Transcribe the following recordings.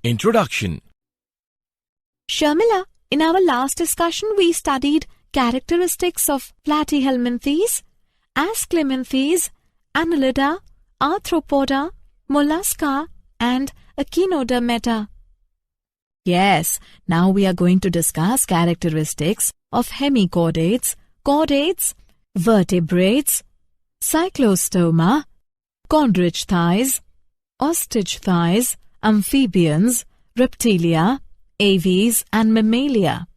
Introduction. Sharmila, in our last discussion we studied characteristics of platyhelminthes, ascleminthes, annelida, arthropoda, mollusca and echinodermata. Yes, now we are going to discuss characteristics of hemichordates, chordates, vertebrates, cyclostoma, chondrichthyes, ostrichthyes, amphibians, reptilia, aves and mammalia.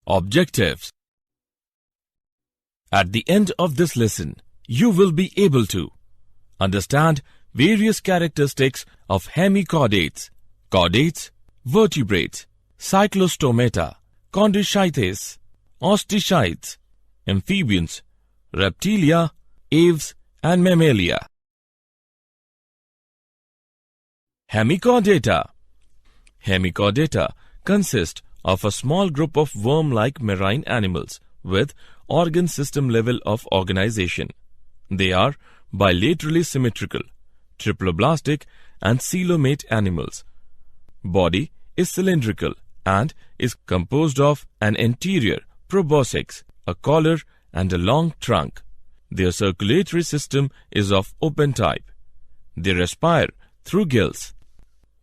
Objectives. At the end of this lesson, you will be able to understand various characteristics of hemichordates, chordates, vertebrates, cyclostomata, chondrichthyes, ostrichthyes, amphibians, reptilia, aves and mammalia. Hemichordata. Hemichordata consist of a small group of worm-like marine animals with organ system level of organization. They are bilaterally symmetrical, triploblastic and coelomate animals. Body is cylindrical and is composed of an anterior proboscis, a collar and a long trunk. Their circulatory system is of open type. They respire through gills.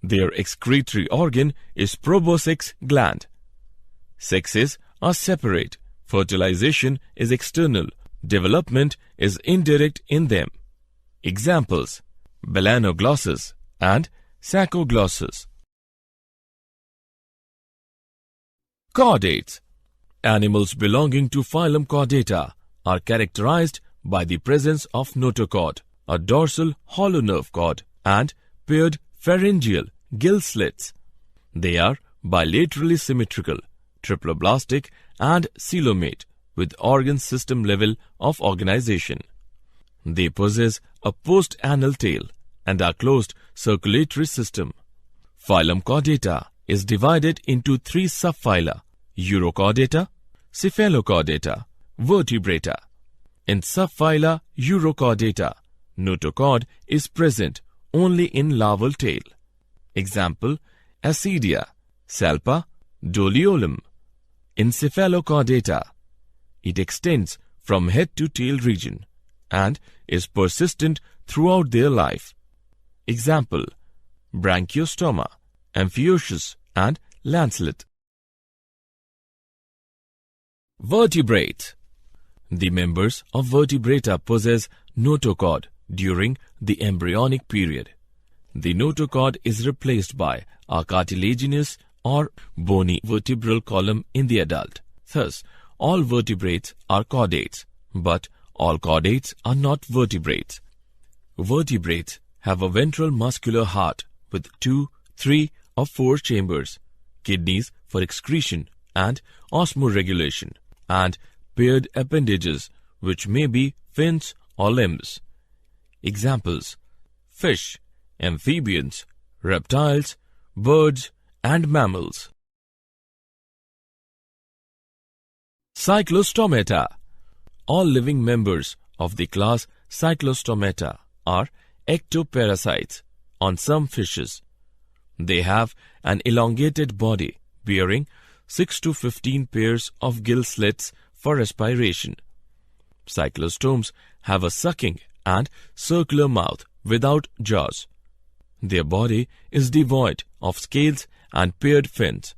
Their excretory organ is proboscis gland. Sexes are separate. Fertilization is external. Development is indirect in them. Examples: belanoglossus and saccoglossus. Chordates. Animals belonging to phylum Chordata are characterized by the presence of notochord, a dorsal hollow nerve cord, and paired pharyngeal gill slits. They are bilaterally symmetrical, triploblastic and coelomate with organ system level of organization. They possess a post-anal tail and a closed circulatory system. Phylum Chordata is divided into three subphyla: Urochordata, Cephalochordata, Vertebrata. In subphyla Urochordata, notochord is present only in larval tail. Example: Ascidia, Salpa, Doliolum. In Cephalochordata, it extends from head to tail region and is persistent throughout their life. Example: Branchiostoma, Amphiorchis and Lancelet. Vertebrate. The members of vertebrata possess notochord during the embryonic period. The notochord is replaced by a cartilaginous or bony vertebral column in the adult. Thus, all vertebrates are chordates, but all chordates are not vertebrates. Vertebrates have a ventral muscular heart with 2, 3 or 4 chambers, kidneys for excretion and osmoregulation, and paired appendages which may be fins or limbs. Examples: fish, amphibians, reptiles, birds and mammals. Cyclostomata. All living members of the class Cyclostomata are ectoparasites on some fishes. They have an elongated body bearing 6 to 15 pairs of gill slits for respiration. Cyclostomes have a sucking and circular mouth without jaws. Their body is devoid of scales and paired fins.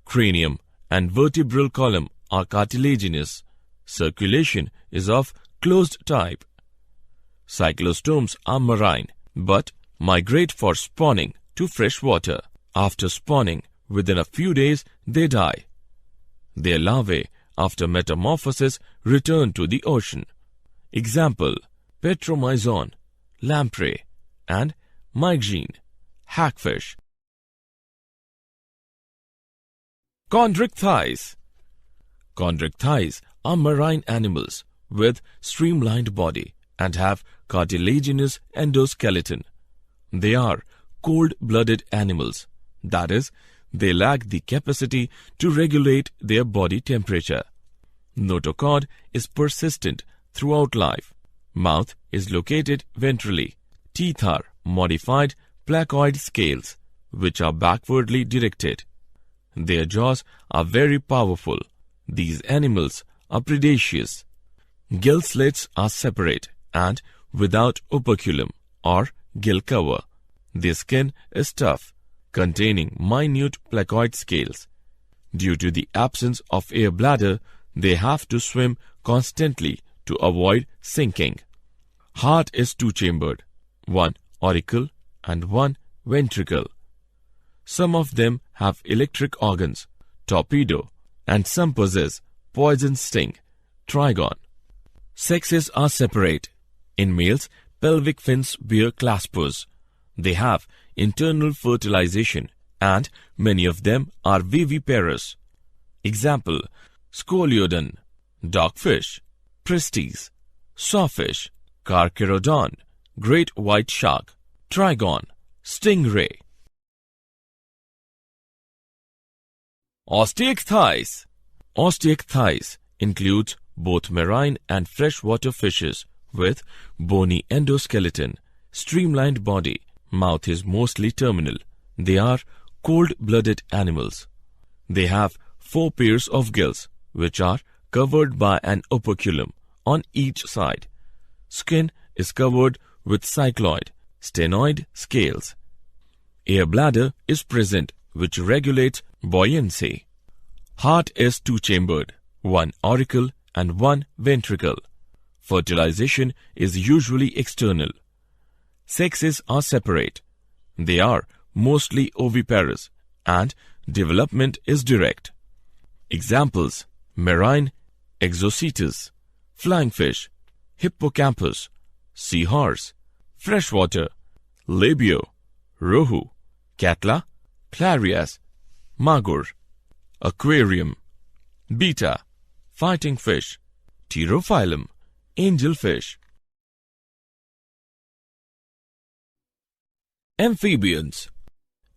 Cranium and vertebral column are cartilaginous. Circulation is of closed type. Cyclostomes are marine but migrate for spawning to fresh water. After spawning, within a few days they die. Their larvae, after metamorphosis, return to the ocean. Example: Petromyzon, lamprey, and mygene, hagfish. Chondrichthyes. Chondrichthyes are marine animals with streamlined body and have cartilaginous endoskeleton. They are cold-blooded animals, that is, they lack the capacity to regulate their body temperature. Notochord is persistent throughout life. Mouth is located ventrally. teeth are modified placoid scales, which are backwardly directed. Their jaws are very powerful. These animals are predaceous. Gill slits are separate and without operculum or gill cover. Their skin is tough, containing minute placoid scales. Due to the absence of air bladder, they have to swim constantly to avoid sinking. Heart is two-chambered, one auricle and one ventricle. Some of them have electric organs, torpedo, and some possess poison sting, trigon. Sexes are separate. In males, pelvic fins bear claspers. They have internal fertilization and many of them are viviparous. Example, Scoliodon, dogfish, Pristis, sawfish, Carcharodon, great white shark, trigon, stingray. Osteichthyes. Osteichthyes includes both marine and freshwater fishes with bony endoskeleton, streamlined body. Mouth is mostly terminal. They are cold-blooded animals. They have 4 pairs of gills, which are covered by an operculum on each side. Skin is covered with cycloid, stenoid scales. Air bladder is present, which regulates buoyancy. Heart is two-chambered, one auricle and one ventricle. Fertilization is usually external. Sexes are separate. They are mostly oviparous and development is direct. Examples: marine Exocetus, flying fish, hippocampus, seahorse, freshwater, labio, rohu, catla, clarias, magur, aquarium, beta, fighting fish, pterophyllum, angelfish. Amphibians.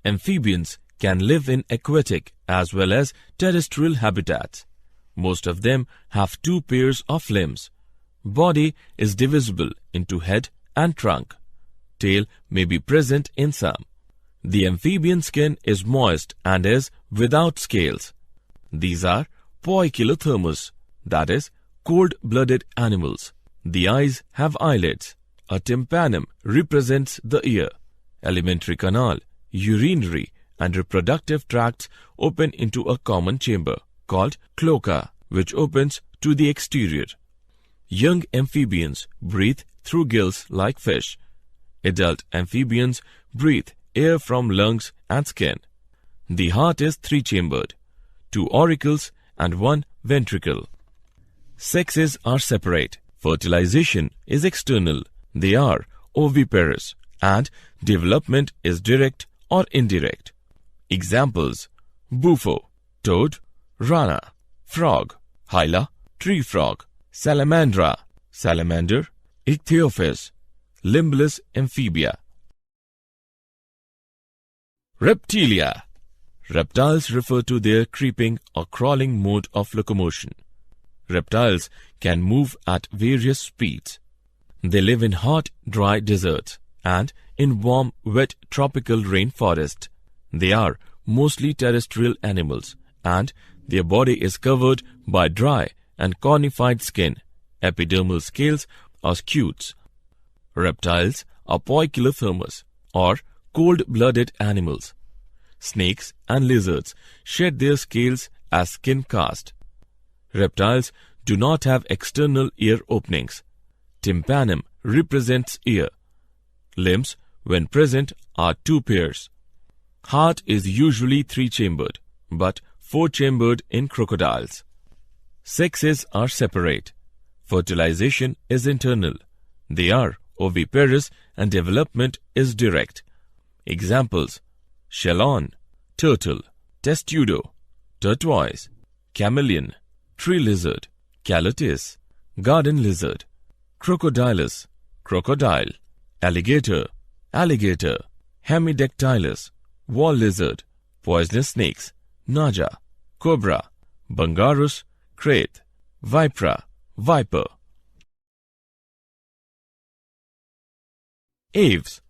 Amphibians can live in aquatic as well as terrestrial habitats. Most of them have 2 pairs of limbs. Body is divisible into head and trunk. Tail may be present in some. The amphibian skin is moist and is without scales. These are poikilothermous, that is, cold-blooded animals. The eyes have eyelids. A tympanum represents the ear. Alimentary canal, urinary and reproductive tracts open into a common chamber called cloaca, which opens to the exterior. Young amphibians breathe through gills like fish. Adult amphibians breathe air from lungs and skin. The heart is 3-chambered, 2 auricles and 1 ventricle. Sexes are separate. Fertilization is external. They are oviparous and development is direct or indirect. Examples: bufo, toad, rana, frog, hyla, tree frog, salamandra, salamander, ichthyophis, limbless amphibia. Reptilia. Reptiles refer to their creeping or crawling mode of locomotion. Reptiles can move at various speeds. They live in hot, dry deserts and in warm, wet tropical rainforest. They are mostly terrestrial animals and their body is covered by dry and cornified skin, epidermal scales or scutes. Reptiles are poikilothermous or cold-blooded animals. Snakes and lizards shed their scales as skin cast. Reptiles do not have external ear openings. Tympanum represents ear. Limbs, when present, are 2 pairs. Heart is usually 3-chambered, but 4-chambered in crocodiles. Sexes are separate. Fertilization is internal. They are oviparous and development is direct. Examples: chelon, turtle, testudo, tortoise, chameleon, tree lizard, calotis, garden lizard, crocodilus, crocodile, alligator, alligator, hemidactylus, wall lizard, poisonous snakes, naja, cobra, bungarus, crate, vipera, viper. Aves.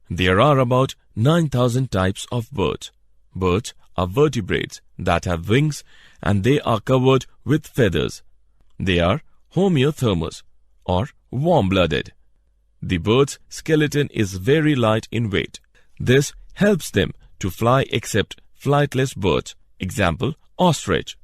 There are about 9,000 types of birds. Birds are vertebrates that have wings and they are covered with feathers. They are homeothermous or warm-blooded. The bird's skeleton is very light in weight. This helps them to fly except flightless birds, example ostrich.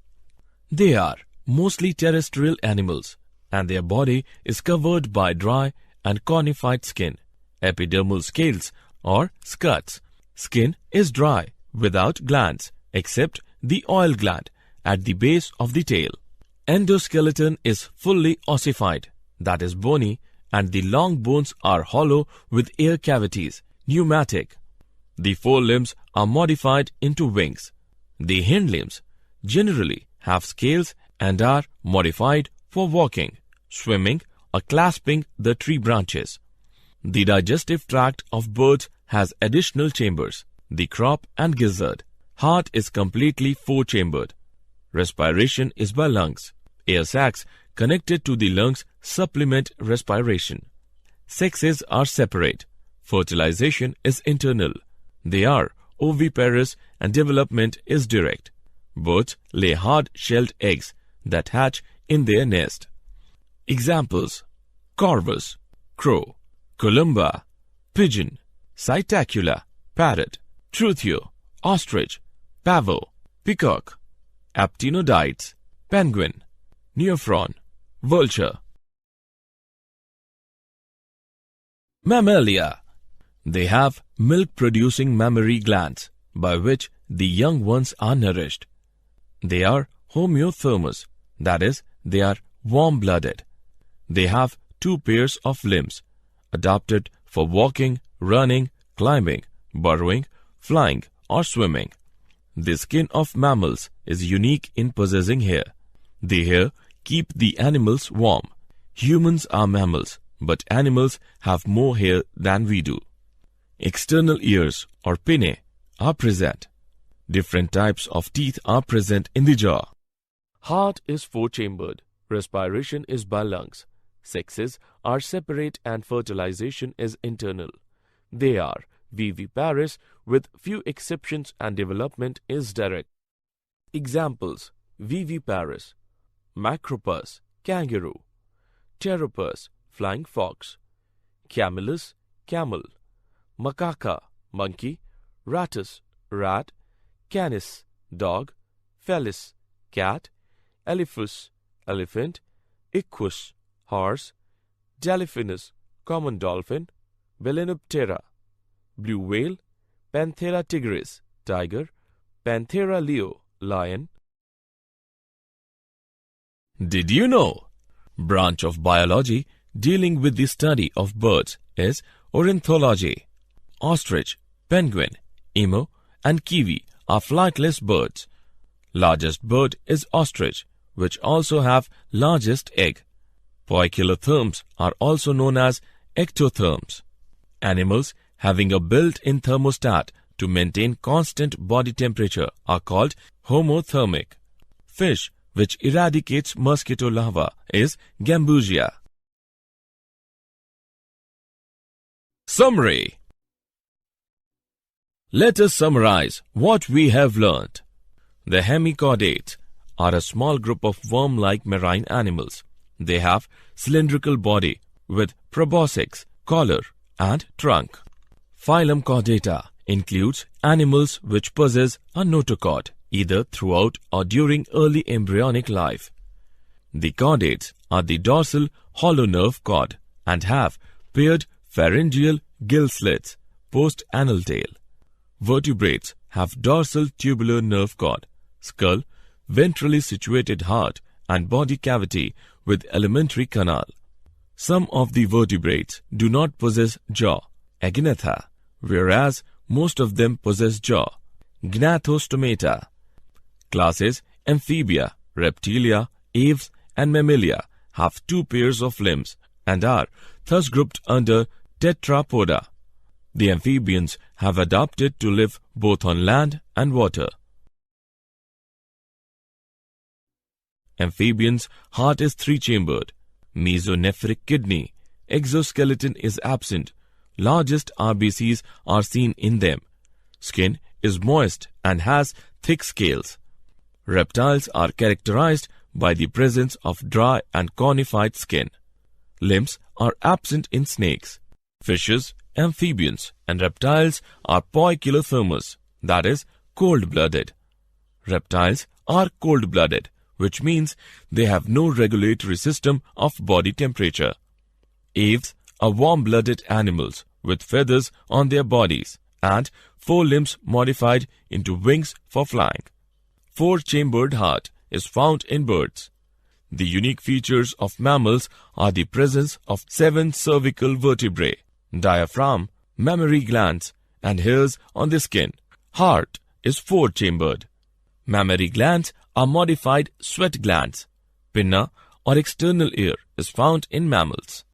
They are mostly terrestrial animals and their body is covered by dry and conified skin, epidermal scales or scuds. Skin is dry without glands except the oil gland at the base of the tail. Endoskeleton is fully ossified, that is bony, and the long bones are hollow with air cavities, pneumatic. The forelimbs are modified into wings. The hind limbs generally have scales and are modified for walking, swimming, or clasping the tree branches. The digestive tract of birds has additional chambers, the crop and gizzard. Heart is completely four-chambered. Respiration is by lungs. Air sacs connected to the lungs supplement respiration. Sexes are separate. Fertilization is internal. They are oviparous and development is direct. Birds lay hard-shelled eggs that hatch in their nest. Examples: corvus, crow; columba, pigeon; psittacula, parrot; truthio, ostrich; pavo, peacock; aptenodytes, penguin; neophron, vulture. Mammalia. They have milk-producing mammary glands by which the young ones are nourished. They are homeothermous, that is, they are warm-blooded. They have two pairs of limbs, adapted for walking, running, climbing, burrowing, flying, or swimming. The skin of mammals is unique in possessing hair. The hair keep the animals warm. Humans are mammals, but animals have more hair than we do. External ears or pinnae are present. Different types of teeth are present in the jaw. Heart is four-chambered. Respiration is by lungs. Sexes are separate and fertilization is internal. They are viviparous with few exceptions and development is direct. Examples: viviparous, macropus, kangaroo; pteropus, flying fox; camelus, camel; macaca, monkey; ratus, rat; canis, dog; felis, cat; elephus, elephant; equus, horse; delphinus, common dolphin; Balenoptera, blue whale; Panthera tigris, tiger; Panthera leo, lion. Did you know? Branch of biology dealing with the study of birds is ornithology. Ostrich, penguin, emu, and kiwi are flightless birds. Largest bird is ostrich, which also have largest egg. Poikilotherms are also known as ectotherms. Animals having a built-in thermostat to maintain constant body temperature are called homothermic. Fish which eradicates mosquito larvae is gambusia. Summary. Let us summarize what we have learnt. The hemichordates are a small group of worm-like marine animals. They have cylindrical body with proboscis, collar, and trunk. Phylum Chordata includes animals which possess a notochord, either throughout or during early embryonic life. The chordates are the dorsal hollow nerve cord and have paired pharyngeal gill slits, post-anal tail. Vertebrates have dorsal tubular nerve cord, skull, ventrally situated heart, and body cavity with alimentary canal. Some of the vertebrates do not possess jaw, agnatha, whereas most of them possess jaw, gnathostomata. Classes Amphibia, Reptilia, Aves, and Mammalia have two pairs of limbs and are thus grouped under Tetrapoda. The amphibians have adapted to live both on land and water. Amphibians' heart is three-chambered. Mesonephric kidney. Exoskeleton is absent. largest RBCs are seen in them. Skin is moist and has thick scales. Reptiles are characterized by the presence of dry and cornified skin. Limbs are absent in snakes. Fishes, amphibians, and reptiles are poikilothermous, that is, cold-blooded. Reptiles are cold-blooded, which means they have no regulatory system of body temperature. Aves are warm-blooded animals with feathers on their bodies and forelimbs modified into wings for flying. Four-chambered heart is found in birds. The unique features of mammals are the presence of 7 cervical vertebrae, diaphragm, mammary glands, and hairs on the skin. Heart is 4-chambered. Mammary glands are modified sweat glands. Pinna or external ear is found in mammals.